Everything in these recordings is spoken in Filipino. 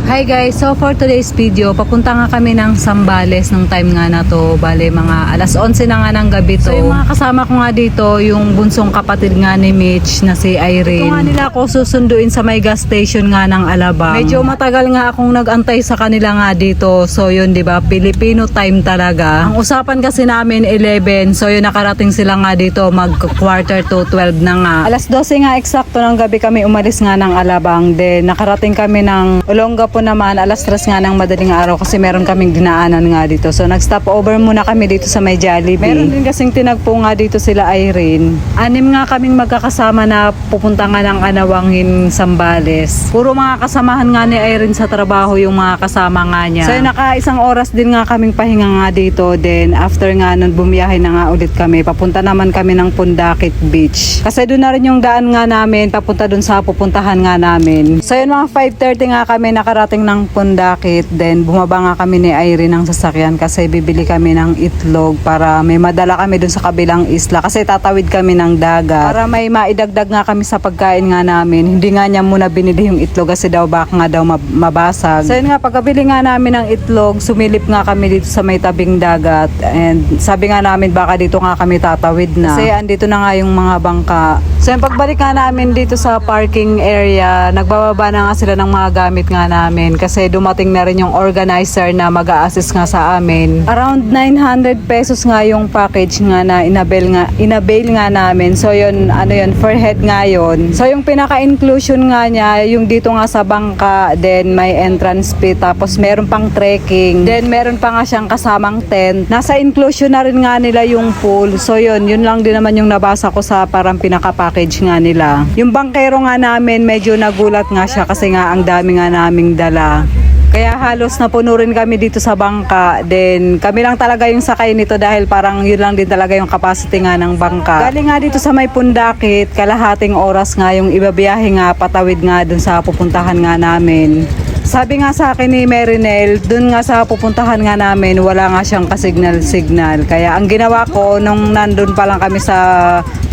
Hi guys, so for today's video, papunta nga kami ng Zambales ng time nga na to. Bale mga alas 11 na nga ng gabi to. So yung mga kasama ko nga dito, yung bunsong kapatid nga ni Mitch na si Irene. Ito nga nila ako susunduin sa may gas station nga ng Alabang. Medyo matagal nga akong nagantay sa kanila nga dito. So yun, di ba, Filipino time talaga. Ang usapan kasi namin 11. So yun, nakarating sila nga dito mag quarter to 12 na nga. Alas 12 nga eksakto ng gabi kami umalis nga ng Alabang. Then nakarating kami ng Olongapo po naman, alas 3 nga ng madaling araw kasi meron kaming dinaanan nga dito. So nag-stop over muna kami dito sa may Jollibee. Meron din kasing tinagpo nga dito sila Irene. 6 nga kaming magkakasama na pupunta nga ng Anawangin, Zambales. Puro mga kasamahan nga ni Irene sa trabaho yung mga kasama nga niya. So naka-isang oras din nga kaming pahinga nga dito. Then after nga nun bumiyahe na nga ulit kami. Papunta naman kami ng Pundakit Beach. Kasi doon na rin yung daan nga namin papunta doon sa pupuntahan nga namin. So yun, mga 5:30 nga kami nakarating ng Pundakit. Then bumaba nga kami ni Irene ng sasakyan kasi bibili kami ng itlog para may madala kami dun sa kabilang isla kasi tatawid kami ng dagat para may maidagdag nga kami sa pagkain nga namin. Hindi nga niya muna binili yung itlog kasi daw baka nga daw mabasag. So yun nga, pagkabili nga namin ng itlog, sumilip nga kami dito sa may tabing dagat and sabi nga namin baka dito nga kami tatawid na kasi andito na nga yung mga bangka. So yung pagbalik nga namin dito sa parking area, nagbababa na nga sila ng mga gamit nga namin kasi dumating na rin yung organizer na mag-a-assist nga sa amin. Around 900 pesos nga yung package nga na inabail nga namin. So yun, per head nga yun. So yung pinaka-inclusion nga niya, yung dito nga sa bangka, then may entrance fee, tapos meron pang trekking, then meron pa nga siyang kasamang tent. Nasa inclusion na rin nga nila yung pool. So yun lang din naman yung nabasa ko sa parang pinaka-package nga nila. Yung bangkero nga namin, medyo nagulat nga siya kasi nga ang dami nga naming dala. Kaya halos napuno rin kami dito sa bangka. Then kami lang talaga yung sakay nito dahil parang yun lang din talaga yung capacity nga ng bangka. Galing nga dito sa may Pundakit, kalahating oras nga yung ibabiyahe nga patawid nga dun sa pupuntahan nga namin. Sabi nga sa akin ni Merinel, dun nga sa pupuntahan nga namin, wala nga siyang kasignal-signal. Kaya ang ginawa ko, nung nandun pa lang kami sa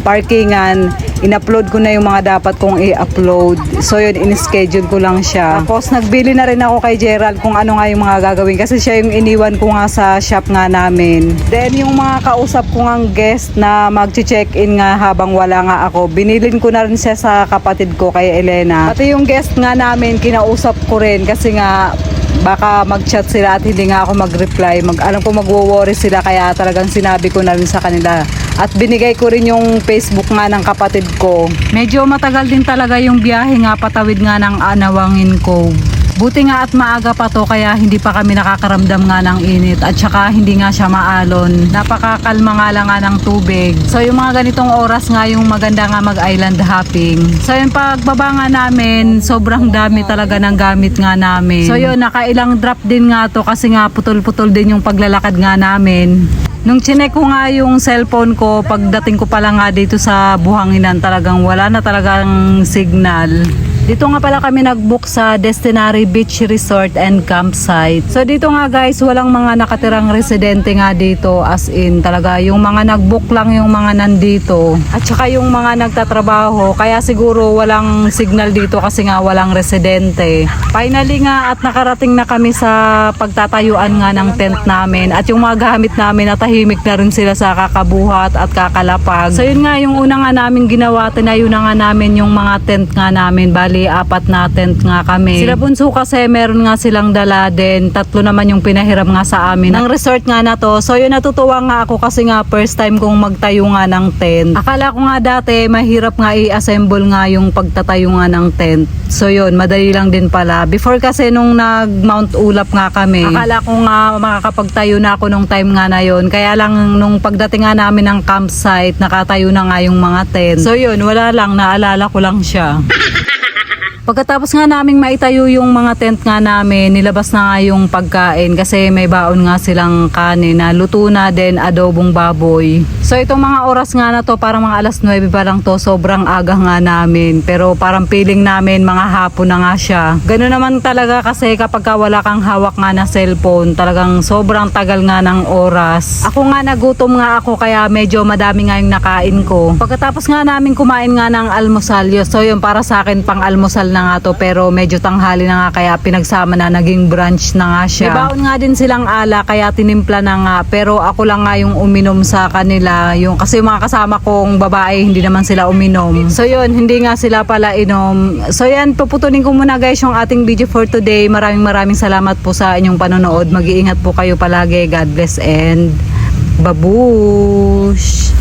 parkingan, in-upload ko na yung mga dapat kong i-upload. So yun, in-schedule ko lang siya. Tapos nagbili na rin ako kay Gerald kung ano nga yung mga gagawin. Kasi siya yung iniwan ko nga sa shop nga namin. Then yung mga kausap ko nga guest na mag-check-in nga habang wala nga ako, binilin ko na rin siya sa kapatid ko kay Elena. Pati yung guest nga namin, kinausap ko rin kasi nga baka mag-chat sila at hindi nga ako mag-reply. Alam ko magwo-worry sila kaya talagang sinabi ko na rin sa kanila. At binigay ko rin yung Facebook nga ng kapatid ko. Medyo matagal din talaga yung biyahe nga patawid nga ng Anawangin Cove. Buti nga at maaga pa to kaya hindi pa kami nakakaramdam nga ng init at saka hindi nga siya maalon. Napakakalma nga lang nga ng tubig. So yung mga ganitong oras nga yung maganda nga mag-island hopping. So yung pagbaba nga namin, sobrang dami talaga ng gamit nga namin. So yun, nakailang drop din nga to kasi nga putol-putol din yung paglalakad nga namin. Nung chinek ko nga yung cellphone ko, pagdating ko pala nga dito sa Buhanginan, talagang wala na talagang signal. Dito nga pala kami nag-book sa Destinary Beach Resort and Campsite. So dito nga guys, walang mga nakatirang residente nga dito, as in talaga yung mga nag-book lang yung mga nandito. At saka yung mga nagtatrabaho, kaya siguro walang signal dito kasi nga walang residente. Finally nga at nakarating na kami sa pagtatayuan nga ng tent namin at yung mga gamit namin natahimik na rin sila sa kakabuhat at kakalapag. So yun nga yung una nga namin ginawa, tinayo na nga namin yung mga tent nga namin. Bali 4 na tent nga kami. Sila bunso kasi meron nga silang dala din. 3 naman yung pinahiram nga sa amin ng resort nga na to. So yun, natutuwa nga ako kasi nga first time kong magtayo nga ng tent. Akala ko nga dati mahirap nga i-assemble nga yung pagtatayo nga ng tent. So yun, madali lang din pala. Before kasi nung nag Mount Ulap nga kami, akala ko nga makakapagtayo na ako nung time nga na yun. Kaya lang nung pagdating nga namin ng campsite, nakatayo na nga yung mga tent. So yun, wala lang, naalala ko lang siya. Pagkatapos nga naming maitayo yung mga tent nga namin, nilabas na nga yung pagkain kasi may baon nga silang kanin na luto na din, adobong baboy. So itong mga oras nga na to, parang mga alas 9 pa lang to, sobrang aga nga namin. Pero parang feeling namin mga hapon na nga siya. Ganoon naman talaga kasi kapag wala kang hawak nga na cellphone, talagang sobrang tagal nga ng oras. Ako nga nagutom nga ako kaya medyo madami nga yung nakain ko. Pagkatapos nga namin kumain nga ng almusal, so yun para sa akin pang almusal na nga to, pero medyo tanghali na nga kaya pinagsama na, naging brunch na nga siya. May baon nga din silang ala kaya tinimpla na nga, pero ako lang nga yung uminom sa kanila, yung kasi yung mga kasama kong babae hindi naman sila uminom. So yun, hindi nga sila pala inom. So yan, puputunin ko muna guys yung ating video for today. Maraming salamat po sa inyong panonood. Mag-iingat po kayo palagi. God bless and babush!